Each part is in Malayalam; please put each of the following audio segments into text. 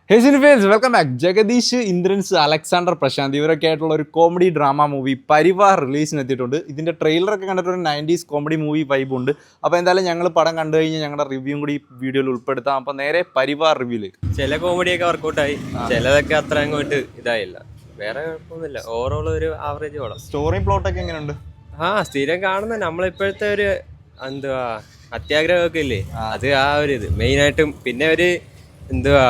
ഹേ Cinephase welcome back. Jagadish, Indrans, Alexander Prasanth ഇവരൊക്കെ ആയിട്ടുള്ള ഒരു കോമഡി ഡ്രാമ മൂവി പരിവാർ റിലീസിനെത്തിയിട്ടുണ്ട്. ഇതിൻ്റെ ട്രെയിലറൊക്കെ കണ്ടിട്ട് ഒരു 90s കോമഡി മൂവി വൈബ് ഉണ്ട്. അപ്പോൾ എന്തായാലും ഞങ്ങൾ പടം കണ്ടു കഴിഞ്ഞ് ഞങ്ങളുടെ റിവ്യൂവും കൂടി വീഡിയോയിൽ ഉൾപ്പെടുത്താം. അപ്പോൾ നേരെ പരിവാർ റിവ്യൂല്. ചില കോമഡിയൊക്കെ വർക്കൗട്ടായി, ചിലതൊക്കെ അത്ര അങ്ങോട്ട് ഇതായില്ല. വേറെ കുഴപ്പമൊന്നുമില്ല, ഓവറോൾ ഒരു ആവറേജ് പടം. സ്റ്റോറി പ്ലോട്ടൊക്കെ എങ്ങനെയുണ്ട്? സ്ഥിരം കാണുന്ന നമ്മളിപ്പോഴത്തെ ഒരു എന്തുവാ അത്യാഗ്രഹമൊക്കെ ഇല്ലേ, അത് ആ ഒരു ഇത് മെയിനായിട്ടും. പിന്നെ ഒരു എന്തുവാ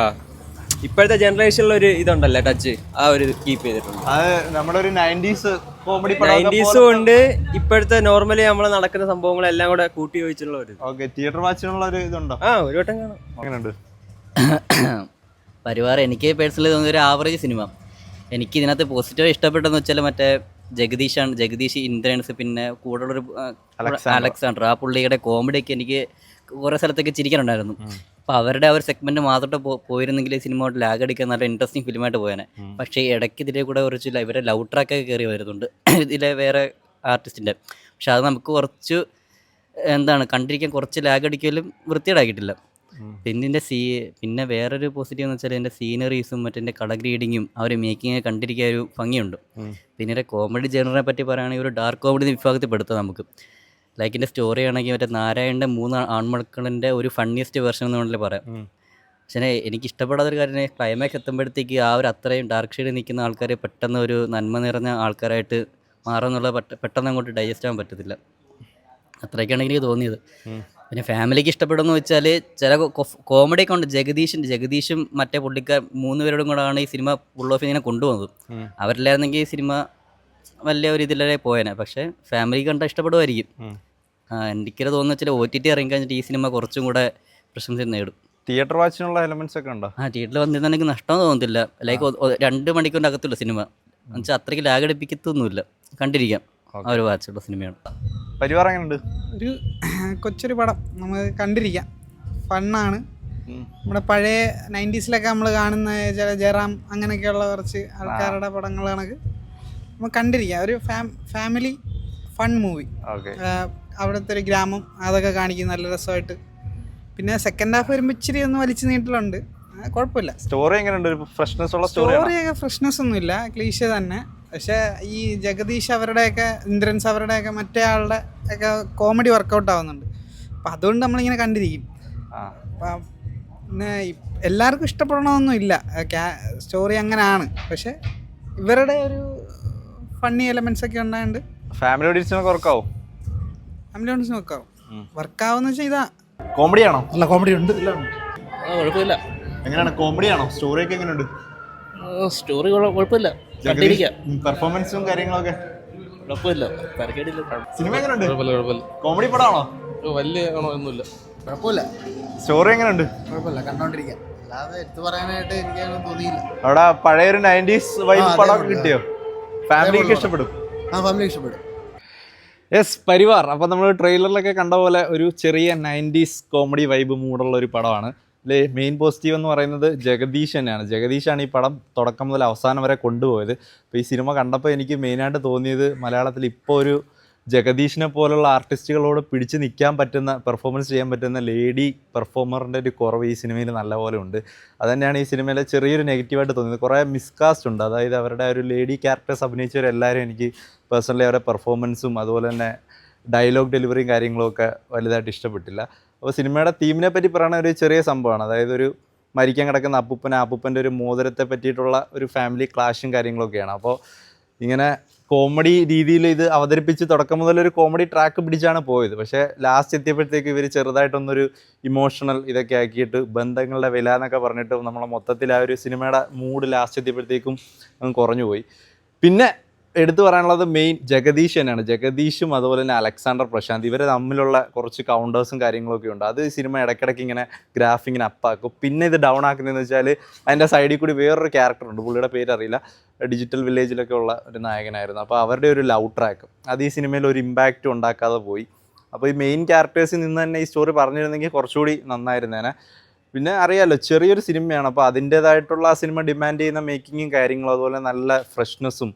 ഇപ്പോഴത്തെ ജനറേഷനിൽ ഒരു ഇതുണ്ടല്ലോ ടച്ച്, ആ ഒരു കീപ്പ് ചെയ്തിട്ടുണ്ട്. അത് നമ്മുടെ ഒരു 90s കോമഡി 90s ഉണ്ട്, ഇപ്പോഴത്തെ നോർമലി നമ്മൾ നടക്കുന്ന സംഭവങ്ങളെല്ലാം കൂടെ കൂട്ടി ചോദിച്ചുള്ള ഒരു തിയേറ്റർ വാച്ചിനുള്ള ഒരു ഇതുണ്ടോ? ഒരു വട്ടം കാണാം. അങ്ങനെയുണ്ട്. പരിവാർ എനിക്ക് പേഴ്സണലി തോന്നിയ ഒരു ആവറേജ് സിനിമ. എനിക്ക് ഇതിനകത്ത് പോസിറ്റീവ് ഇഷ്ടപ്പെട്ടെന്ന് വെച്ചാൽ മറ്റേ ജഗദീഷ്, ഇന്ദ്രൻസ്, പിന്നെ കൂടുതലൊരു അലക്സാണ്ടർ, ആ പുള്ളിയുടെ കോമഡിയൊക്കെ എനിക്ക് കുറേ സ്ഥലത്തൊക്കെ ചിരിക്കാനുണ്ടായിരുന്നു. അപ്പോൾ അവരുടെ ആ ഒരു സെഗ്മെൻറ്റ് മാത്രം പോയിരുന്നെങ്കിൽ സിനിമയോട്ട് ലാഗ് അടിക്കാൻ നല്ല ഇൻട്രസ്റ്റിംഗ് ഫിലിമായിട്ട് പോയേനെ. പക്ഷേ ഇടയ്ക്ക് ഇതിലെ കൂടെ കുറച്ച് ഇവരെ ലവ് ട്രാക്കൊക്കെ കയറി വരുന്നുണ്ട് ഇതിലെ വേറെ ആർട്ടിസ്റ്റിൻ്റെ. പക്ഷെ അത് നമുക്ക് കുറച്ച് കണ്ടിരിക്കാൻ കുറച്ച് ലാഗ് അടിക്കലും വൃത്തിയേടാക്കിയിട്ടില്ല. പിന്നെ വേറൊരു പോസിറ്റീവ് എന്ന് വെച്ചാൽ എൻ്റെ സീനറീസും മറ്റേ കളർ ഗ്രീഡിങ്ങും ആ ഒരു മേക്കിങ് കണ്ടിരിക്കാൻ ഒരു ഭംഗിയുണ്ട്. പിന്നെ കോമഡി ജനറിനെ പറ്റി പറയുകയാണെങ്കിൽ ഒരു ഡാർക്ക് കോമഡി വിഭാഗത്തിൽ പെടുത്താം നമുക്ക്. ലൈക്ക് എൻ്റെ സ്റ്റോറി ആണെങ്കിൽ മറ്റേ നാരായണൻ്റെ 3 ആൺമക്കളിൻ്റെ ഒരു ഫണ്ണിയസ്റ്റ് വെർഷൻ എന്ന് വേണമെങ്കിൽ പറയാം. പക്ഷേ എനിക്ക് ഇഷ്ടപ്പെടാത്തൊരു കാര്യം ക്ലൈമാക്സ് എത്തുമ്പോഴത്തേക്ക് ആ ഒരു അത്രയും ഡാർക്ക് ഷെയ്ഡ് നിൽക്കുന്ന ആൾക്കാർ പെട്ടെന്ന് ഒരു നന്മ നിറഞ്ഞ ആൾക്കാരായിട്ട് മാറുമെന്നുള്ള പെട്ടെന്ന് അങ്ങോട്ട് ഡൈജസ്റ്റ് ആകാൻ പറ്റത്തില്ല. അത്രയൊക്കെയാണ് എനിക്ക് തോന്നിയത്. പിന്നെ ഫാമിലിക്ക് ഇഷ്ടപ്പെടുമെന്ന് വെച്ചാൽ ചില കോമഡിയൊക്കെ ഉണ്ട്. ജഗദീഷും മറ്റേ പുള്ളിക്കാർ 3 പേരോടും കൂടെയാണ് ഈ സിനിമ ഫുൾ ഓഫ് ഇങ്ങനെ കൊണ്ടുപോകുന്നത്. അവരില്ലായിരുന്നെങ്കിൽ ഈ സിനിമ വലിയ ഒരു ഇതിലേ പോയേനെ. പക്ഷേ ഫാമിലിക്ക് കണ്ടാൽ ഇഷ്ടപ്പെടുമായിരിക്കും. എനിക്കത് തോന്നുന്നു വെച്ചാൽ OTT ഇറങ്ങി കഴിഞ്ഞിട്ട് ഈ സിനിമ കുറച്ചും കൂടെ പ്രശംസ നേടും. തിയേറ്റർ വാച്ചിനുള്ള എലമെന്റ്സ് ഒക്കെ ഉണ്ടോ? തിയേറ്ററിൽ വന്നിരുന്നാൽ എനിക്ക് നഷ്ടം തോന്നത്തില്ല. ലൈക്ക് 2 മണിക്കൂറിൻ്റെ അകത്തുള്ള സിനിമ എന്നുവെച്ചാൽ അത്രയ്ക്ക് ലാഗ് അടിപ്പിക്കത്തൊന്നുമില്ല, കണ്ടിരിക്കാം. ആ ഒരു വാച്ചുള്ള സിനിമയാണ് പരിവാർ. എങ്ങനെയുണ്ട്? ഒരു കൊച്ചൊരു പടം നമുക്ക് കണ്ടിരിക്കാം, ഫണ്ണാണ്. നമ്മുടെ പഴയ 90s നമ്മൾ കാണുന്ന ചില ജയറാം അങ്ങനെയൊക്കെയുള്ള കുറച്ച് ആൾക്കാരുടെ പടങ്ങൾ കണക്ക് നമുക്ക് കണ്ടിരിക്കാം. ഒരു ഫാമിലി ഫൺ മൂവി. അവിടുത്തെ ഒരു ഗ്രാമം അതൊക്കെ കാണിക്കും നല്ല രസമായിട്ട്. പിന്നെ സെക്കൻഡ് ഹാഫ് വരുമ്പോൾ ഇച്ചിരി ഒന്ന് വലിച്ചു നീട്ടലുണ്ട്, കുഴപ്പമില്ല. സ്റ്റോറി എങ്ങനെയുണ്ട്? സ്റ്റോറിയൊക്കെ ഫ്രഷ്നെസ് ഒന്നുമില്ല, ക്ലീശ തന്നെ. പക്ഷേ ഈ ജഗദീഷ് അവരുടെയൊക്കെ, ഇന്ദ്രൻസ് അവരുടെയൊക്കെ മറ്റേ ആളുടെ ഒക്കെ കോമഡി വർക്കൗട്ട് ആവുന്നുണ്ട്. അപ്പം അതുകൊണ്ട് നമ്മളിങ്ങനെ കണ്ടിരിക്കും. അപ്പം പിന്നെ എല്ലാവർക്കും ഇഷ്ടപ്പെടണമെന്നൊന്നും ഇല്ല, സ്റ്റോറി അങ്ങനെയാണ്. പക്ഷേ ഇവരുടെ ഒരു ഫണ്ണി എലമെന്റ്സ് ഒക്കെ ഉണ്ടായത് ഫാമിലി ഓഡിയൻസിനൊക്കെ വർക്കാവും. വർക്കാവെന്ന് വെച്ചാൽ ഇതാ കോമഡിയാണോ? അല്ല, കോമഡി ഉണ്ട്, കുഴപ്പമില്ല. എങ്ങനെയാണ് കോമഡിയാണോ? സ്റ്റോറിയൊക്കെ എങ്ങനെയുണ്ട്? സ്റ്റോറി കുഴപ്പമില്ല, പെർഫോമൻസും കാര്യങ്ങളൊക്കെ കുഴപ്പമില്ല. സിനിമ എങ്ങനെയുണ്ട്? കുഴപ്പമില്ല. കോമഡി പടമാണോ? വലിയ ഒന്നുമില്ല, കുഴപ്പമില്ല. സ്റ്റോറി എങ്ങനെയുണ്ട്? കുഴപ്പമില്ല, കണ്ടോണ്ടിരിക്കാം. അല്ലാതെ എടുത്തു പറയാനായിട്ട് എനിക്ക് തോന്നിയില്ല. അവിടെ പഴയൊരു 90s വൈബ് പടം കിട്ടിയോ? ഫാമിലിക്ക് ഇഷ്ടപ്പെടും. ഫാമിലി ഇഷ്ടപ്പെടും. യെസ്, പരിവാർ. അപ്പോൾ നമ്മൾ ട്രെയിലറിലൊക്കെ കണ്ട പോലെ ഒരു ചെറിയ 90s കോമഡി വൈബ് മൂടുള്ള ഒരു പടമാണ്. അല്ലേ, മെയിൻ പോസിറ്റീവ് എന്ന് പറയുന്നത് ജഗദീഷ് തന്നെയാണ്. ജഗദീഷാണ് ഈ പടം തുടക്കം മുതൽ അവസാനം വരെ കൊണ്ടുപോയത്. അപ്പോൾ ഈ സിനിമ കണ്ടപ്പോൾ എനിക്ക് മെയിനായിട്ട് തോന്നിയത് മലയാളത്തിൽ ഇപ്പോൾ ഒരു ജഗദീഷിനെ പോലുള്ള ആർട്ടിസ്റ്റുകളോട് പിടിച്ച് നിൽക്കാൻ പറ്റുന്ന, പെർഫോമൻസ് ചെയ്യാൻ പറ്റുന്ന ലേഡി പെർഫോമറിൻ്റെ ഒരു കുറവ് ഈ സിനിമയിൽ നല്ലപോലെ ഉണ്ട്. അതുതന്നെയാണ് ഈ സിനിമയിലെ ചെറിയൊരു നെഗറ്റീവായിട്ട് തോന്നിയത്. കുറേ മിസ്കാസ്റ്റ് ഉണ്ട്. അതായത് അവരുടെ ഒരു ലേഡി ക്യാരക്ടേഴ്സ് അഭിനയിച്ചവരെല്ലാവരും എനിക്ക് പേഴ്സണലി അവരുടെ പെർഫോമൻസും അതുപോലെ തന്നെ ഡയലോഗ് ഡെലിവറിയും കാര്യങ്ങളൊക്കെ വലുതായിട്ട് ഇഷ്ടപ്പെട്ടില്ല. അപ്പോൾ സിനിമയുടെ തീമിനെ പറ്റി പറയുന്ന ഒരു ചെറിയ സംഭവമാണ്. അതായത് ഒരു മരിക്കാൻ കിടക്കുന്ന അപ്പൂപ്പൻ്റെ ഒരു മോതിരത്തെ പറ്റിയിട്ടുള്ള ഒരു ഫാമിലി ക്ലാഷും കാര്യങ്ങളൊക്കെയാണ്. അപ്പോൾ ഇങ്ങനെ കോമഡി രീതിയിൽ ഇത് അവതരിപ്പിച്ച് തുടക്കം മുതലൊരു കോമഡി ട്രാക്ക് പിടിച്ചാണ് പോയത്. പക്ഷേ ലാസ്റ്റ് എത്തിയപ്പോഴത്തേക്ക് ഇവർ ചെറുതായിട്ടൊന്നൊരു ഇമോഷണൽ ഇതൊക്കെ ആക്കിയിട്ട് ബന്ധങ്ങളുടെ വില എന്നൊക്കെ പറഞ്ഞിട്ട് നമ്മളെ മൊത്തത്തിൽ ആ ഒരു സിനിമയുടെ മൂഡ് ലാസ്റ്റ് എത്തിയപ്പോഴത്തേക്കും കുറഞ്ഞു പോയി. പിന്നെ എടുത്തു പറയാനുള്ളത് മെയിൻ ജഗദീഷ് തന്നെയാണ്. ജഗദീഷും അതുപോലെ തന്നെ അലക്സാണ്ടർ പ്രശാന്ത് ഇവരെ തമ്മിലുള്ള കുറച്ച് കൗണ്ടേഴ്സും കാര്യങ്ങളൊക്കെ ഉണ്ട്. അത് സിനിമ ഇടയ്ക്കിടയ്ക്ക് ഇങ്ങനെ ഗ്രാഫിങ്ങിന് അപ്പാക്കും. പിന്നെ ഇത് ഡൗൺ ആക്കുന്നതെന്ന് വെച്ചാൽ അതിൻ്റെ സൈഡിൽ കൂടി വേറൊരു ക്യാരക്ടറുണ്ട്, പുള്ളിയുടെ പേരറിയില്ല, ഡിജിറ്റൽ വില്ലേജിലൊക്കെ ഉള്ള ഒരു നായകനായിരുന്നു. അപ്പോൾ അവരുടെ ഒരു ലവ് ട്രാക്ക് അത് ഈ സിനിമയിൽ ഒരു ഇമ്പാക്റ്റ് ഉണ്ടാക്കാതെ പോയി. അപ്പോൾ ഈ മെയിൻ ക്യാരക്ടേഴ്സിൽ നിന്ന് തന്നെ ഈ സ്റ്റോറി പറഞ്ഞിരുന്നെങ്കിൽ കുറച്ചുകൂടി നന്നായിരുന്നേനെ. പിന്നെ അറിയാമല്ലോ, ചെറിയൊരു സിനിമയാണ്. അപ്പോൾ അതിൻ്റേതായിട്ടുള്ള ആ സിനിമ ഡിമാൻഡ് ചെയ്യുന്ന മേക്കിങ്ങും കാര്യങ്ങളും അതുപോലെ നല്ല ഫ്രഷ്നെസ്സും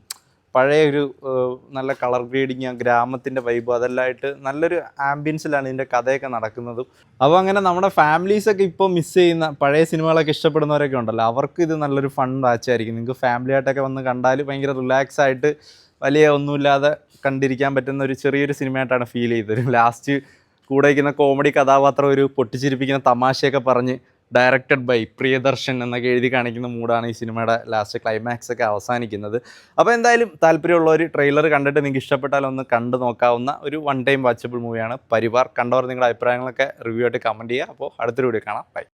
പഴയ ഒരു നല്ല കളർ ഗ്രേഡിങ്, ഗ്രാമത്തിൻ്റെ വൈബ് അതെല്ലാമായിട്ട് നല്ലൊരു ആംബിയൻസിലാണ് ഇതിൻ്റെ കഥയൊക്കെ നടക്കുന്നതും. അപ്പോൾ അങ്ങനെ നമ്മുടെ ഫാമിലീസൊക്കെ ഇപ്പോൾ മിസ് ചെയ്യുന്ന പഴയ സിനിമകളൊക്കെ ഇഷ്ടപ്പെടുന്നവരൊക്കെ ഉണ്ടല്ലോ, അവർക്ക് ഇത് നല്ലൊരു ഫൺ വാച്ചായിരിക്കും. നിങ്ങൾക്ക് ഫാമിലി ആയിട്ടൊക്കെ വന്ന് കണ്ടാൽ ഭയങ്കര റിലാക്സ് ആയിട്ട് വലിയ ഒന്നുമില്ലാതെ കണ്ടിരിക്കാൻ പറ്റുന്ന ഒരു ചെറിയൊരു സിനിമയായിട്ടാണ് ഫീൽ ചെയ്തത്. ലാസ്റ്റ് കൂടെ ഇരിക്കുന്ന കോമഡി കഥാപാത്രം ഒരു പൊട്ടിച്ചിരിപ്പിക്കുന്ന തമാശയൊക്കെ പറഞ്ഞ് ഡയറക്റ്റഡ് ബൈ പ്രിയദർശൻ എന്നൊക്കെ എഴുതി കാണിക്കുന്ന മൂഡാണ് ഈ സിനിമയുടെ ലാസ്റ്റ് ക്ലൈമാക്സ് ഒക്കെ അവസാനിക്കുന്നത്. അപ്പോൾ എന്തായാലും താല്പര്യമുള്ളവർ ട്രെയിലർ കണ്ടിട്ട് നിങ്ങൾക്ക് ഇഷ്ടപ്പെട്ടാൽ ഒന്ന് കണ്ടു നോക്കാവുന്ന ഒരു വൺ ടൈം വാച്ചബിൾ മൂവിയാണ് പരിവാർ. കണ്ടവർ നിങ്ങളുടെ അഭിപ്രായങ്ങളൊക്കെ റിവ്യൂ ആയിട്ട് കമൻറ്റ് ചെയ്യുക. അപ്പോൾ അടുത്തൊരു വീഡിയോ കാണാം. ബൈ.